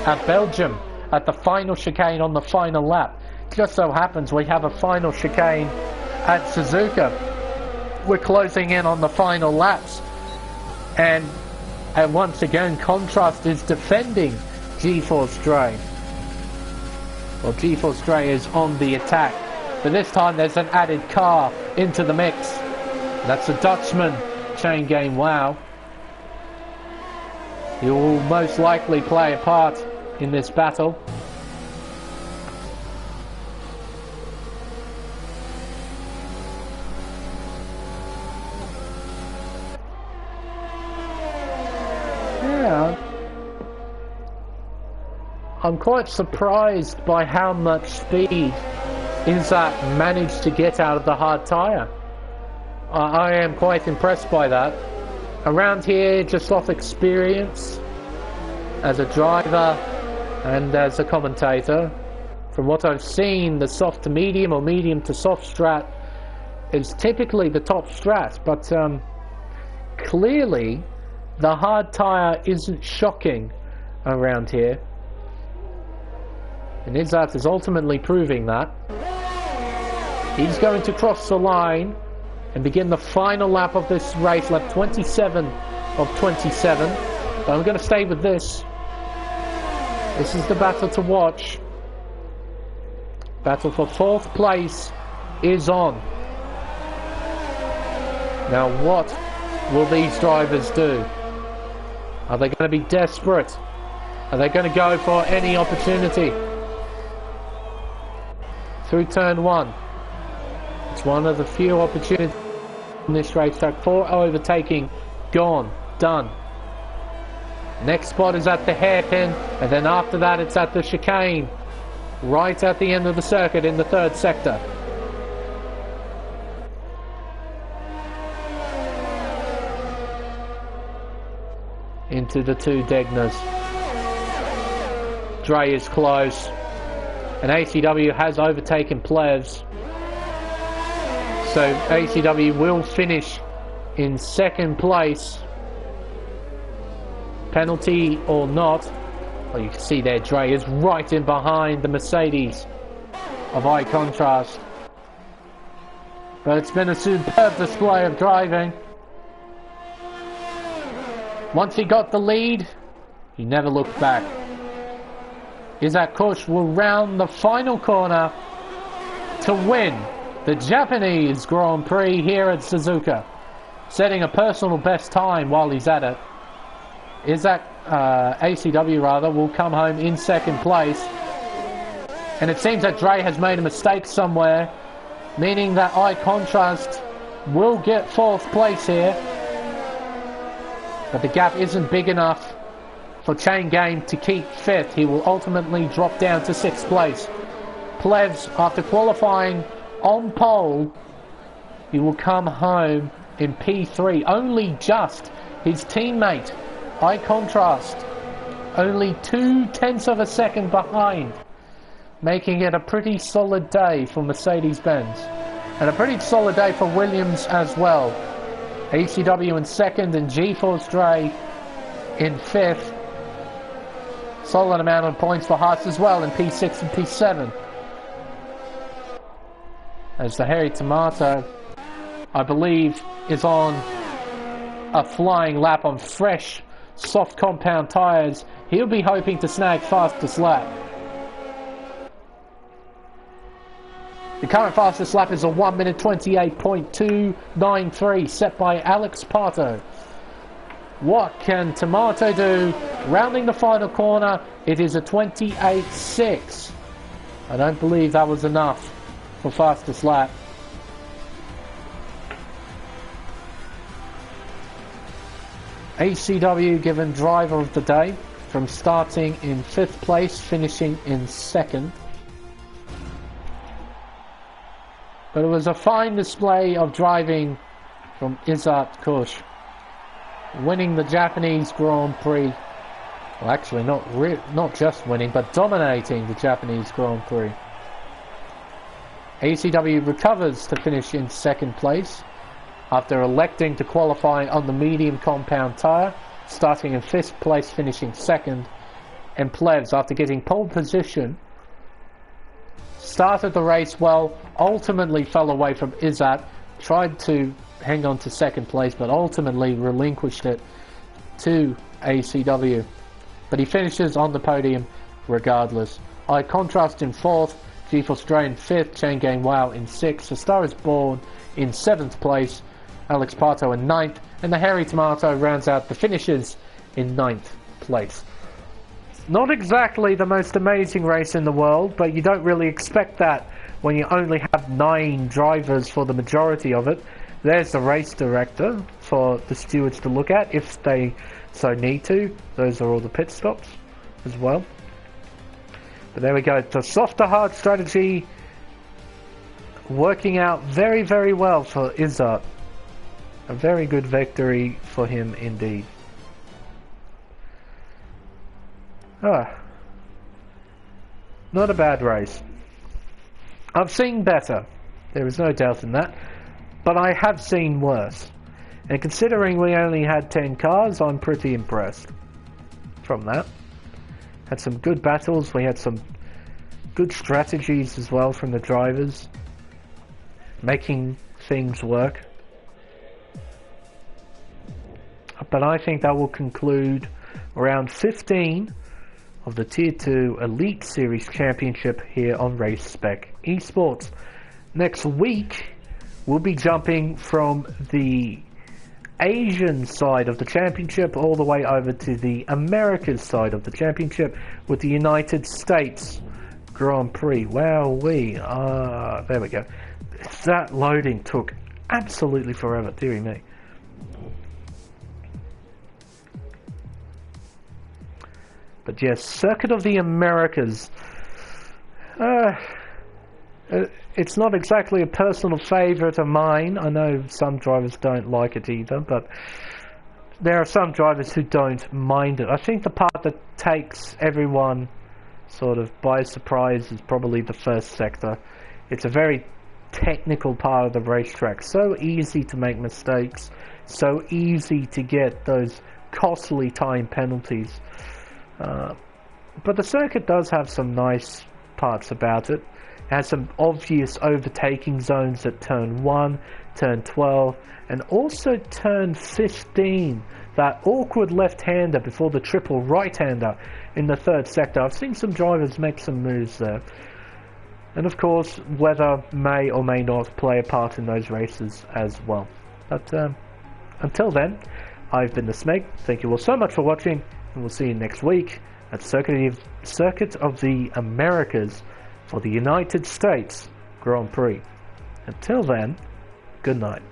at Belgium at the final chicane on the final lap. Just so happens we have a final chicane at Suzuka. We're closing in on the final laps, and And once again, Contrast is defending G-Force Dre. Well, G-Force Dre is on the attack. But this time there's an added car into the mix. That's a Dutchman, Chain Game Wow. He will most likely play a part in this battle. I'm quite surprised by how much speed Izzat managed to get out of the hard tyre. I am quite impressed by that. Around here, just off experience, as a driver and as a commentator, from what I've seen, the soft to medium or medium to soft strat is typically the top strat, but clearly the hard tyre isn't shocking around here. And Izzat is ultimately proving that. He's going to cross the line and begin the final lap of this race, lap 27 of 27. But I'm going to stay with this. This is the battle to watch. Battle for 4th place is on. Now what will these drivers do? Are they going to be desperate? Are they going to go for any opportunity? Through turn 1. It's one of the few opportunities in this racetrack for overtaking. Gone. Done. Next spot is at the hairpin, and then after that it's at the chicane. Right at the end of the circuit in the 3rd sector. Into the 2 Degnas. Dre is close. And ACW has overtaken Plevs. So ACW will finish in 2nd place. Penalty or not. Well, you can see there Dre is right in behind the Mercedes of iContrast. But it's been a superb display of driving. Once he got the lead, he never looked back. Izzat Kush will round the final corner to win the Japanese Grand Prix here at Suzuka, setting a personal best time while he's at it. Izzat ACW rather will come home in 2nd place, and it seems that Dre has made a mistake somewhere, meaning that iContrast will get 4th place here, but the gap isn't big enough for Chain Game to keep 5th. He will ultimately drop down to 6th place. Plevs, after qualifying on pole, he will come home in P3, only just his teammate iContrast only 0.2 of a second behind, making it a pretty solid day for Mercedes-Benz and a pretty solid day for Williams as well. ACW in 2nd and G-Force Dre in 5th. Solid amount of points for Haas as well in P6 and P7. As the Hairy Tomato, I believe, is on a flying lap on fresh, soft compound tyres. He'll be hoping to snag fastest lap. The current fastest lap is a 1 minute 28.293 set by Alex Pato. What can Tomato do? Rounding the final corner, it is a 28.6. I don't believe that was enough for fastest lap. ACW given driver of the day from starting in 5th place, finishing in 2nd. But it was a fine display of driving from Izzat Kush, winning the Japanese Grand Prix. Well, actually, not just winning, but dominating the Japanese Grand Prix. ACW recovers to finish in 2nd place after electing to qualify on the medium compound tyre, starting in 5th place, finishing 2nd. And Plevs, after getting pole position, started the race well, ultimately fell away from Izzat, tried to hang on to 2nd place, but ultimately relinquished it to ACW. But he finishes on the podium regardless. I Contrast in 4th, GeForce Stray in 5th, Chain Gang Wow in 6th, A Star Is Born in 7th place, Alex Pato in 9th, and the Hairy Tomato rounds out the finishes in 9th place. Not exactly the most amazing race in the world, but you don't really expect that when you only have 9 drivers for the majority of it. There's the race director for the stewards to look at if they so need to. Those are all the pit stops as well. But there we go. The softer hard strategy working out very, very well for Izzard. A very good victory for him indeed. Not a bad race. I've seen better. There is no doubt in that. But I have seen worse. And considering we only had 10 cars, I'm pretty impressed from that. Had some good battles. We had some good strategies as well from the drivers, making things work. But I think that will conclude round 15 of the Tier 2 Elite Series Championship here on Race Spec Esports. Next week, we'll be jumping from the Asian side of the championship all the way over to the Americas side of the championship with the United States Grand Prix. Wowee. There we go. That loading took absolutely forever, dearie me. But yes, Circuit of the Americas. It's not exactly a personal favourite of mine. I know some drivers don't like it either, but there are some drivers who don't mind it. I think the part that takes everyone sort of by surprise is probably the first sector. It's a very technical part of the racetrack. So easy to make mistakes. So easy to get those costly time penalties. But the circuit does have some nice parts about it. It has some obvious overtaking zones at turn 1, turn 12, and also turn 15. That awkward left-hander before the triple right-hander in the third sector. I've seen some drivers make some moves there. And of course, weather may or may not play a part in those races as well. But until then, I've been the Smeg. Thank you all so much for watching, and we'll see you next week at Circuit of the Americas for the United States Grand Prix. Until then, good night.